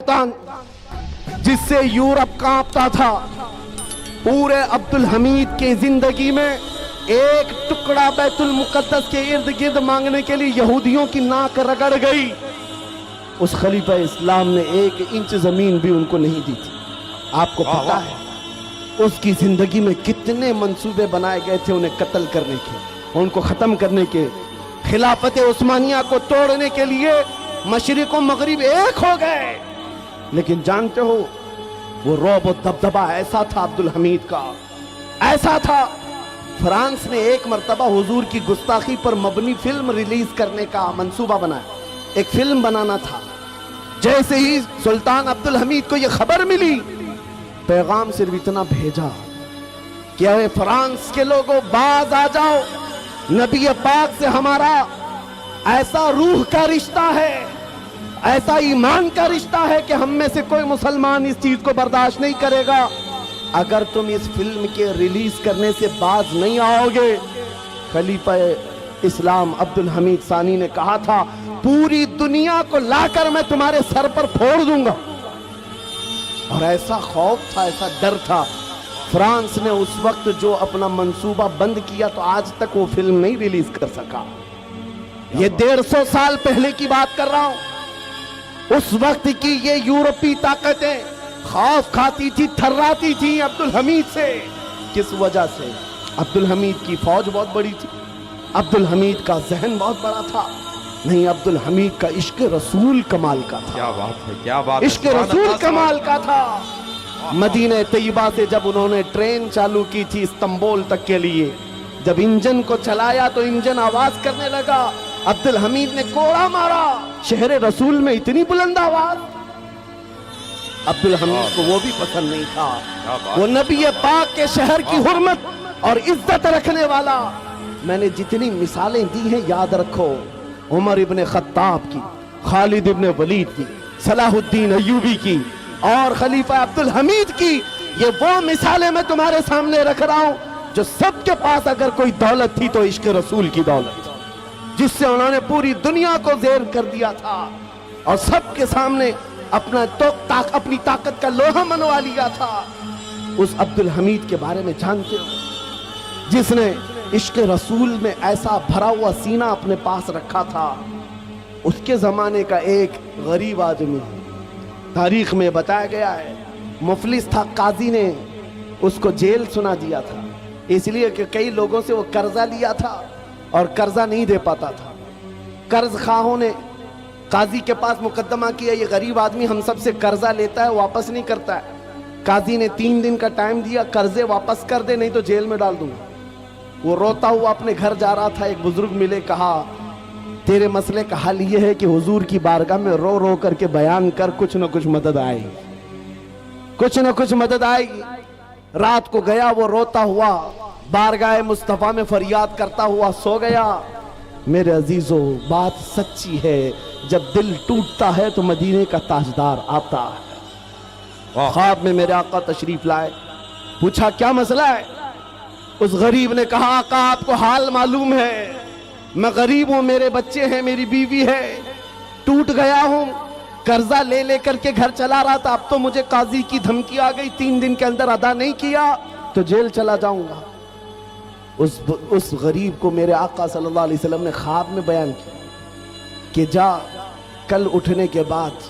سلطان جس سے یورپ کانپتا تھا، پورے عبدالحمید کی زندگی میں ایک ٹکڑا بیت المقدس کے ارد گرد مانگنے کے لیے یہودیوں کی ناک رگڑ گئی، اس خلیفہ اسلام نے 1 انچ زمین بھی ان کو نہیں دی تھی۔ آپ کو پتا ہے اس کی زندگی میں کتنے منصوبے بنائے گئے تھے انہیں قتل کرنے کے، ان کو ختم کرنے کے، خلافت عثمانیہ کو توڑنے کے لیے مشرق و مغرب ایک ہو گئے۔ لیکن جانتے ہو وہ رعب و دبدبہ ایسا تھا عبدالحمید کا، ایسا تھا، فرانس نے ایک مرتبہ حضور کی گستاخی پر مبنی فلم ریلیز کرنے کا منصوبہ بنایا، ایک فلم بنانا تھا۔ جیسے ہی سلطان عبدالحمید کو یہ خبر ملی، پیغام صرف اتنا بھیجا کہ اے فرانس کے لوگوں باز آ جاؤ، نبی پاک سے ہمارا ایسا روح کا رشتہ ہے، ایسا ایمان کا رشتہ ہے کہ ہم میں سے کوئی مسلمان اس چیز کو برداشت نہیں کرے گا۔ اگر تم اس فلم کے ریلیز کرنے سے باز نہیں آؤ گے، خلیفہ اسلام عبدالحمید ثانی نے کہا تھا پوری دنیا کو لا کر میں تمہارے سر پر پھوڑ دوں گا۔ اور ایسا خوف تھا، ایسا ڈر تھا، فرانس نے اس وقت جو اپنا منصوبہ بند کیا تو آج تک وہ فلم نہیں ریلیز کر سکا۔ یہ 150 سال پہلے کی بات کر رہا ہوں۔ اس وقت کی یہ یورپی طاقتیں خوف کھاتی تھی، تھراتی تھی عبدالحمید سے۔ کس وجہ سے؟ عبدالحمید کی فوج بہت بڑی تھی، عبدالحمید کا ذہن بہت بڑا تھا، نہیں عبدالحمید کا عشق رسول کمال کا تھا۔ کیا بات ہے، کیا بات ہے، عشق رسول کمال کا تھا۔ مدینہ طیبہ سے جب انہوں نے ٹرین چالو کی تھی استنبول تک کے لیے، جب انجن کو چلایا تو انجن آواز کرنے لگا، عبدالحمید نے کوڑا مارا، شہر رسول میں اتنی بلند آواز۔ عبدالحمید کو وہ بھی پسند نہیں تھا، وہ نبی پاک کے شہر کی حرمت اور عزت رکھنے والا۔ میں نے جتنی مثالیں دی ہیں یاد رکھو، عمر ابن خطاب کی، خالد ابن ولید کی، صلاح الدین ایوبی کی اور خلیفہ عبدالحمید کی، یہ وہ مثالیں میں تمہارے سامنے رکھ رہا ہوں جو سب کے پاس اگر کوئی دولت تھی تو عشق رسول کی دولت، جس سے انہوں نے پوری دنیا کو زیر کر دیا تھا اور سب کے سامنے اپنی طاقت کا لوہا منوا لیا تھا۔ اس عبدالحمید کے بارے میں جانتے ہو جس نے عشق رسول میں ایسا بھرا ہوا سینہ اپنے پاس رکھا تھا؟ اس کے زمانے کا ایک غریب آدمی، تاریخ میں بتایا گیا ہے، مفلس تھا، قاضی نے اس کو جیل سنا دیا تھا، اس لیے کہ کئی لوگوں سے وہ قرضہ لیا تھا اور قرضہ نہیں دے پاتا تھا۔ قرض خواہوں نے قاضی کے پاس مقدمہ کیا، یہ غریب آدمی ہم سب سے قرضہ لیتا ہے، واپس نہیں کرتا ہے۔ قاضی نے 3 دن کا ٹائم دیا، قرضے واپس کر دے نہیں تو جیل میں ڈال دوں گا۔ وہ روتا ہوا اپنے گھر جا رہا تھا، ایک بزرگ ملے، کہا تیرے مسئلے کا حل یہ ہے کہ حضور کی بارگاہ میں رو رو کر کے بیان کر، کچھ نہ کچھ مدد آئے گی، کچھ نہ کچھ مدد آئے گی۔ رات کو گیا وہ روتا ہوا بارگاہ مصطفیٰ میں فریاد کرتا ہوا سو گیا۔ میرے عزیزو بات سچی ہے، جب دل ٹوٹتا ہے تو مدینے کا تاجدار آتا ہے۔ خواب میں میرے آقا تشریف لائے، پوچھا کیا مسئلہ ہے؟ اس غریب نے کہا آقا آپ کو حال معلوم ہے، میں غریب ہوں، میرے بچے ہیں، میری بیوی ہے، ٹوٹ گیا ہوں، قرضہ لے لے کر کے گھر چلا رہا تھا، اب تو مجھے قاضی کی دھمکی آ گئی، 3 دن کے اندر ادا نہیں کیا تو جیل چلا جاؤں گا۔ اس غریب کو میرے آقا صلی اللہ علیہ وسلم نے خواب میں بیان کیا کہ جا کل اٹھنے کے بعد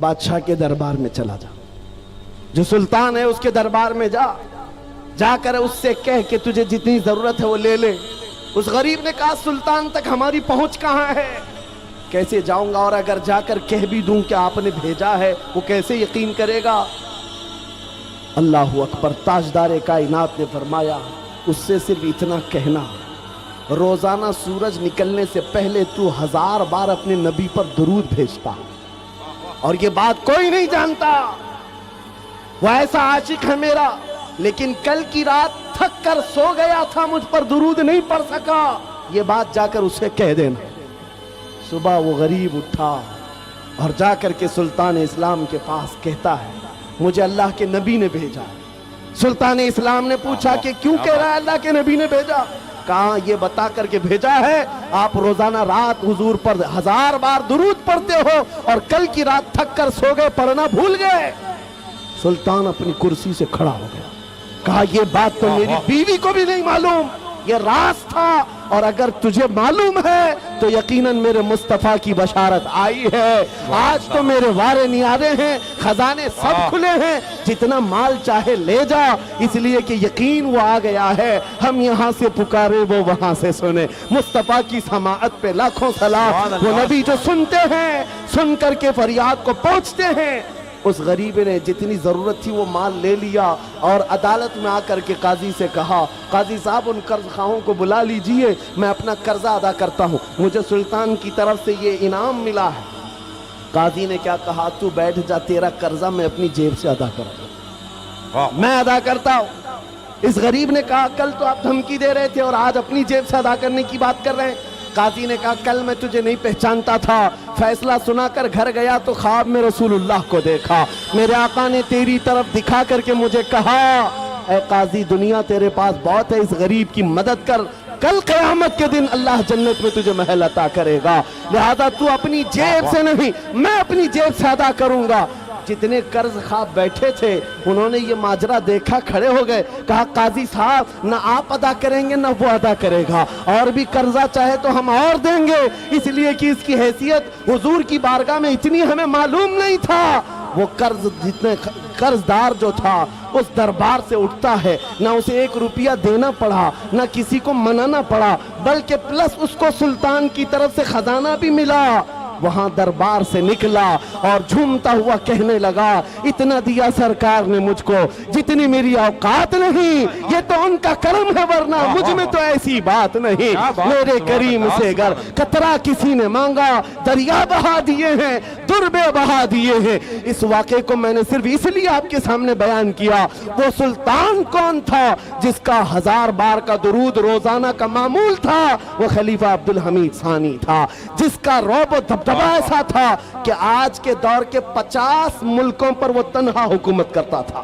بادشاہ کے دربار میں چلا جا، جو سلطان ہے اس کے دربار میں جا کر اس سے کہہ کہ تجھے جتنی ضرورت ہے وہ لے لے۔ اس غریب نے کہا سلطان تک ہماری پہنچ کہاں ہے، کیسے جاؤں گا، اور اگر جا کر کہہ بھی دوں کہ آپ نے بھیجا ہے وہ کیسے یقین کرے گا؟ اللہ اکبر، تاجدار کائنات نے فرمایا اس سے صرف اتنا کہنا، روزانہ سورج نکلنے سے پہلے تو 1000 بار اپنے نبی پر درود بھیجتا، اور یہ بات کوئی نہیں جانتا، وہ ایسا عاشق ہے میرا، لیکن کل کی رات تھک کر سو گیا تھا، مجھ پر درود نہیں پڑھ سکا، یہ بات جا کر اسے کہہ دینا۔ صبح وہ غریب اٹھا اور جا کر کے سلطان اسلام کے پاس کہتا ہے مجھے اللہ کے نبی نے بھیجا۔ سلطان اسلام نے پوچھا کہ کیوں کہہ رہا ہے اللہ کے نبی نے بھیجا؟ کہاں یہ بتا کر کے بھیجا ہے آپ روزانہ رات حضور پر 1000 بار درود پڑھتے ہو اور کل کی رات تھک کر سو گئے، پڑھنا بھول گئے؟ سلطان اپنی کرسی سے کھڑا ہو گیا، کہا یہ بات تو میری بیوی کو بھی نہیں معلوم، یہ راز تھا، اور اگر تجھے معلوم ہے تو یقیناً میرے مصطفیٰ کی بشارت آئی ہے۔ آج تو میرے وارے نیارے ہیں، خزانے سب کھلے ہیں، جتنا مال چاہے لے جا، اس لیے کہ یقین وہ آ گیا ہے، ہم یہاں سے پکارے وہ وہاں سے سنے۔ مصطفیٰ کی سماعت پہ لاکھوں سلام۔ وہ نبی جو سنتے ہیں، سن کر کے فریاد کو پہنچتے ہیں۔ اس غریب نے جتنی ضرورت تھی وہ مال لے لیا اور عدالت میں آ کر کے قاضی سے کہا، قاضی صاحب ان قرض خواہوں کو بلا لیجئے، میں اپنا قرضہ ادا کرتا ہوں، مجھے سلطان کی طرف سے یہ انعام ملا ہے۔ قاضی نے کیا کہا، تو بیٹھ جا، تیرا قرضہ میں اپنی جیب سے ادا کرتا ہوں، میں ادا کرتا ہوں۔ اس غریب نے کہا کل تو آپ دھمکی دے رہے تھے اور آج اپنی جیب سے ادا کرنے کی بات کر رہے ہیں۔ قاضی نے کہا کل میں تجھے نہیں پہچانتا تھا، فیصلہ سنا کر گھر گیا تو خواب میں رسول اللہ کو دیکھا، میرے آقا نے تیری طرف دکھا کر کے مجھے کہا اے قاضی دنیا تیرے پاس بہت ہے، اس غریب کی مدد کر، کل قیامت کے دن اللہ جنت میں تجھے محل عطا کرے گا، لہذا تو اپنی جیب سے نہیں میں اپنی جیب سے ادا کروں گا۔ جتنے قرض خواہ بیٹھے تھے انہوں نے یہ ماجرا دیکھا، کھڑے ہو گئے، کہا قاضی صاحب نہ آپ ادا کریں گے نہ وہ ادا کرے گا، اور بھی قرضہ چاہے تو ہم اور دیں گے، اس لیے کہ اس کی حیثیت حضور کی بارگاہ میں اتنی ہمیں معلوم نہیں تھا۔ وہ قرض دار جو تھا اس دربار سے اٹھتا ہے، نہ اسے 1 روپیہ دینا پڑا، نہ کسی کو منانا پڑا، بلکہ پلس اس کو سلطان کی طرف سے خزانہ بھی ملا۔ وہاں دربار سے نکلا اور جھومتا ہوا کہنے لگا اتنا دیا سرکار نے مجھ کو جتنی میری اوقات نہیں، یہ تو ان کا کرم ہے ورنہ مجھ میں تو ایسی بات نہیں۔ میرے کریم سے گر قطرہ کسی نے مانگا دریا بہا دیے ہیں، دربے بہا دیے ہیں۔ اس واقعے کو میں نے صرف اس لیے آپ کے سامنے بیان کیا، وہ سلطان کون تھا جس کا 1000 بار کا درود روزانہ کا معمول تھا؟ وہ خلیفہ عبدالحمید ثانی تھا، جس کا رعب و دبدبہ ایسا تھا کہ آج کے دور کے 50 ملکوں پر وہ تنہا حکومت کرتا تھا۔